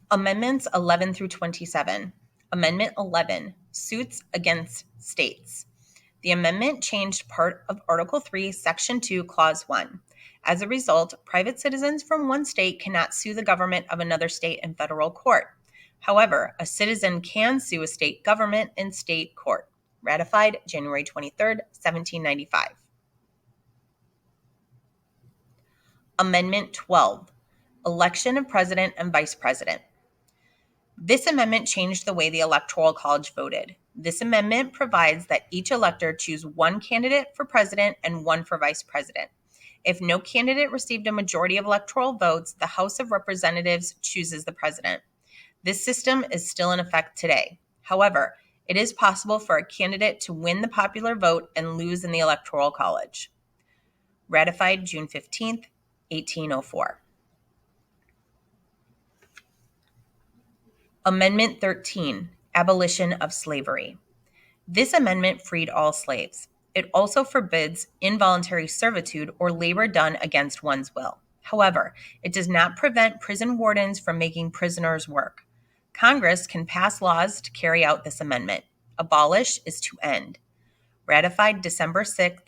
Amendments 11 through 27. Amendment 11, Suits Against States. The amendment changed part of Article 3, Section 2, Clause 1. As a result, private citizens from one state cannot sue the government of another state in federal court. However, a citizen can sue a state government in state court. Ratified January 23, 1795. Amendment 12, Election of President and Vice President. This amendment changed the way the Electoral College voted. This amendment provides that each elector choose one candidate for president and one for vice president. If no candidate received a majority of electoral votes, the House of Representatives chooses the president. This system is still in effect today. However, it is possible for a candidate to win the popular vote and lose in the Electoral College. Ratified June 15, 1804. Amendment 13, Abolition of Slavery. This amendment freed all slaves. It also forbids involuntary servitude or labor done against one's will. However, it does not prevent prison wardens from making prisoners work. Congress can pass laws to carry out this amendment. Abolish is to end. Ratified December 6,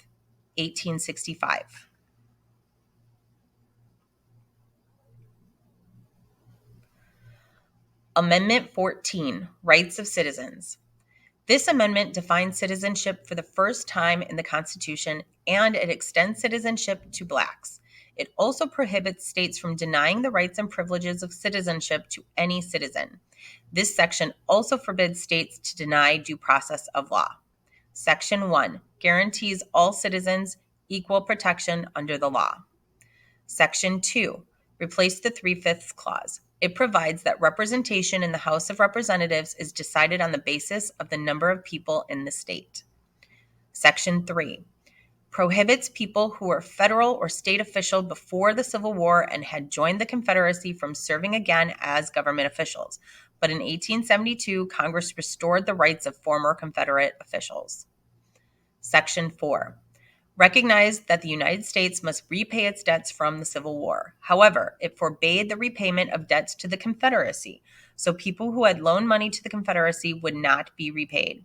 1865. Amendment 14, Rights of Citizens. This amendment defines citizenship for the first time in the Constitution, and it extends citizenship to blacks. It also prohibits states from denying the rights and privileges of citizenship to any citizen. This section also forbids states to deny due process of law. Section 1 guarantees all citizens equal protection under the law. Section 2 replaced the 3/5 clause. It provides that representation in the House of Representatives is decided on the basis of the number of people in the state. Section 3 prohibits people who were federal or state official before the Civil War and had joined the Confederacy from serving again as government officials. But in 1872, Congress restored the rights of former Confederate officials. Section 4 recognized that the United States must repay its debts from the Civil War. However, it forbade the repayment of debts to the Confederacy, so people who had loaned money to the Confederacy would not be repaid.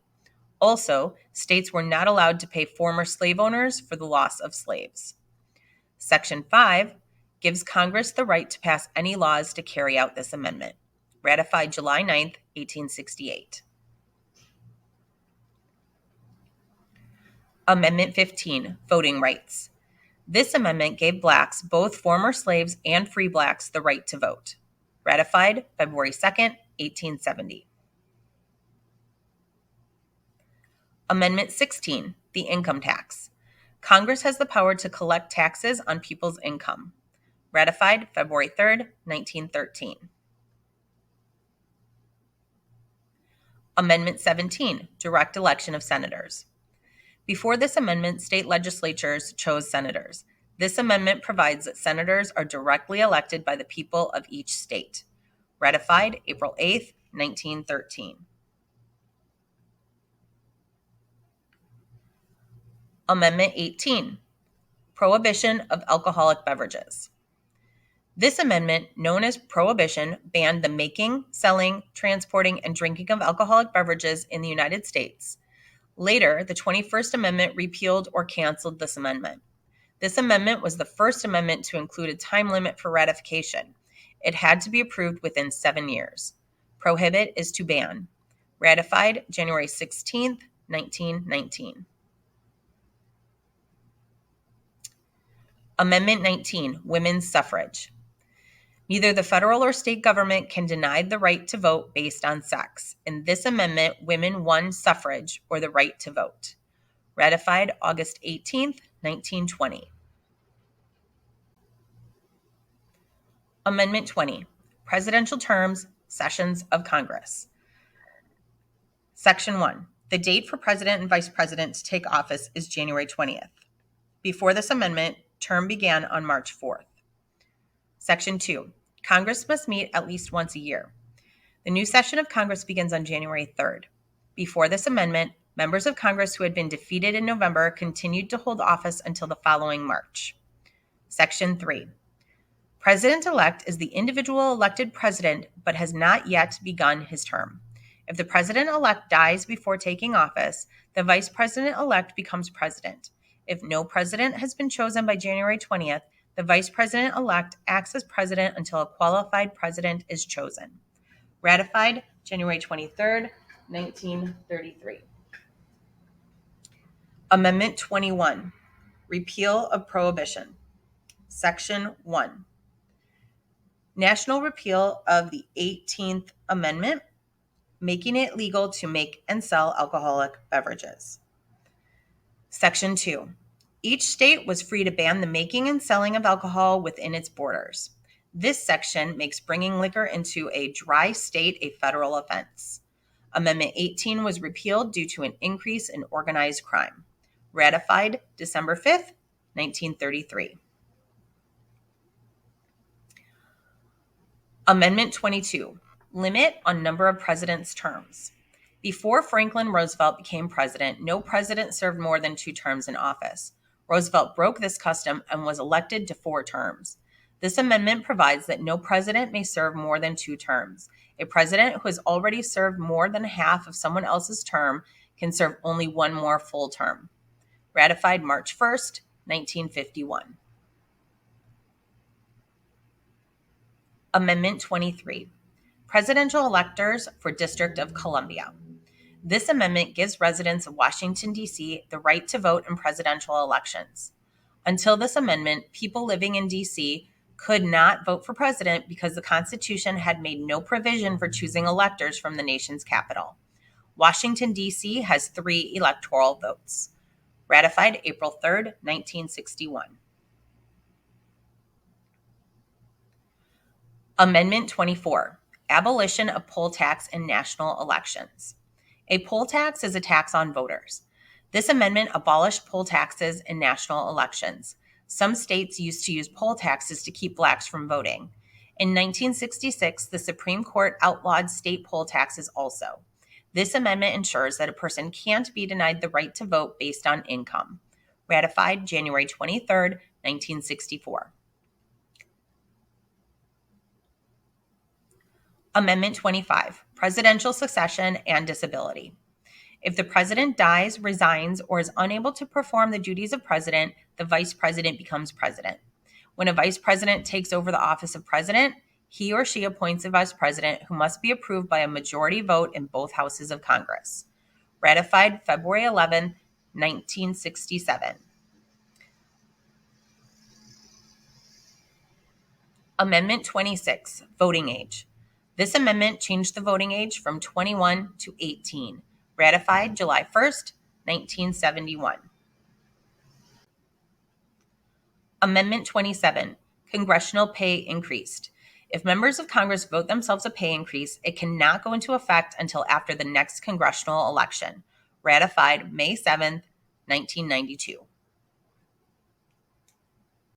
Also, states were not allowed to pay former slave owners for the loss of slaves. Section 5 gives Congress the right to pass any laws to carry out this amendment. Ratified July 9, 1868. Amendment 15, Voting Rights. This amendment gave blacks, both former slaves and free blacks, the right to vote. Ratified February 2, 1870. Amendment 16, the Income Tax. Congress has the power to collect taxes on people's income. Ratified February 3, 1913. Amendment 17, Direct Election of Senators. Before this amendment, state legislatures chose senators. This amendment provides that senators are directly elected by the people of each state. Ratified April 8, 1913. Amendment 18, Prohibition of Alcoholic Beverages. This amendment, known as Prohibition, banned the making, selling, transporting, and drinking of alcoholic beverages in the United States. Later, the 21st Amendment repealed or canceled this amendment. This amendment was the first amendment to include a time limit for ratification. It had to be approved within 7 years. Prohibit is to ban. Ratified January 16, 1919. Amendment 19, Women's Suffrage. Neither the federal or state government can deny the right to vote based on sex. In this amendment, women won suffrage, or the right to vote. Ratified August 18, 1920. Amendment 20, Presidential Terms, Sessions of Congress. Section 1, the date for president and vice president to take office is January 20th. Before this amendment, term began on March 4th. Section 2, Congress must meet at least once a year. The new session of Congress begins on January 3rd. Before this amendment, members of Congress who had been defeated in November continued to hold office until the following March. Section 3, President-elect is the individual elected president but has not yet begun his term. If the president-elect dies before taking office, the vice president-elect becomes president. If no president has been chosen by January 20th, the vice president-elect acts as president until a qualified president is chosen. Ratified January 23rd, 1933. Amendment 21, Repeal of Prohibition. Section 1. National repeal of the 18th Amendment, making it legal to make and sell alcoholic beverages. Section 2. Each state was free to ban the making and selling of alcohol within its borders. This section makes bringing liquor into a dry state a federal offense. Amendment 18 was repealed due to an increase in organized crime. Ratified December 5th, 1933. Amendment 22, limit on number of presidents' terms. Before Franklin Roosevelt became president, no president served more than 2 terms in office. Roosevelt broke this custom and was elected to 4 terms. This amendment provides that no president may serve more than 2 terms. A president who has already served more than half of someone else's term can serve only 1 more full term. Ratified March 1st, 1951. Amendment 23, Presidential Electors for District of Columbia. This amendment gives residents of Washington, D.C. the right to vote in presidential elections. Until this amendment, people living in D.C. could not vote for president because the Constitution had made no provision for choosing electors from the nation's capital. Washington, D.C. has 3 electoral votes. Ratified April 3rd, 1961. Amendment 24, Abolition of Poll Tax in National Elections. A poll tax is a tax on voters. This amendment abolished poll taxes in national elections. Some states used to use poll taxes to keep blacks from voting. In 1966, the Supreme Court outlawed state poll taxes also. This amendment ensures that a person can't be denied the right to vote based on income. Ratified January 23rd, 1964. Amendment 25, Presidential Succession and Disability. If the president dies, resigns, or is unable to perform the duties of president, the vice president becomes president. When a vice president takes over the office of president, he or she appoints a vice president who must be approved by a majority vote in both houses of Congress. Ratified February 11, 1967. Amendment 26, Voting Age. This amendment changed the voting age from 21 to 18. Ratified July 1st, 1971. Amendment 27, Congressional Pay Increased. If members of Congress vote themselves a pay increase, it cannot go into effect until after the next congressional election. Ratified May 7th, 1992.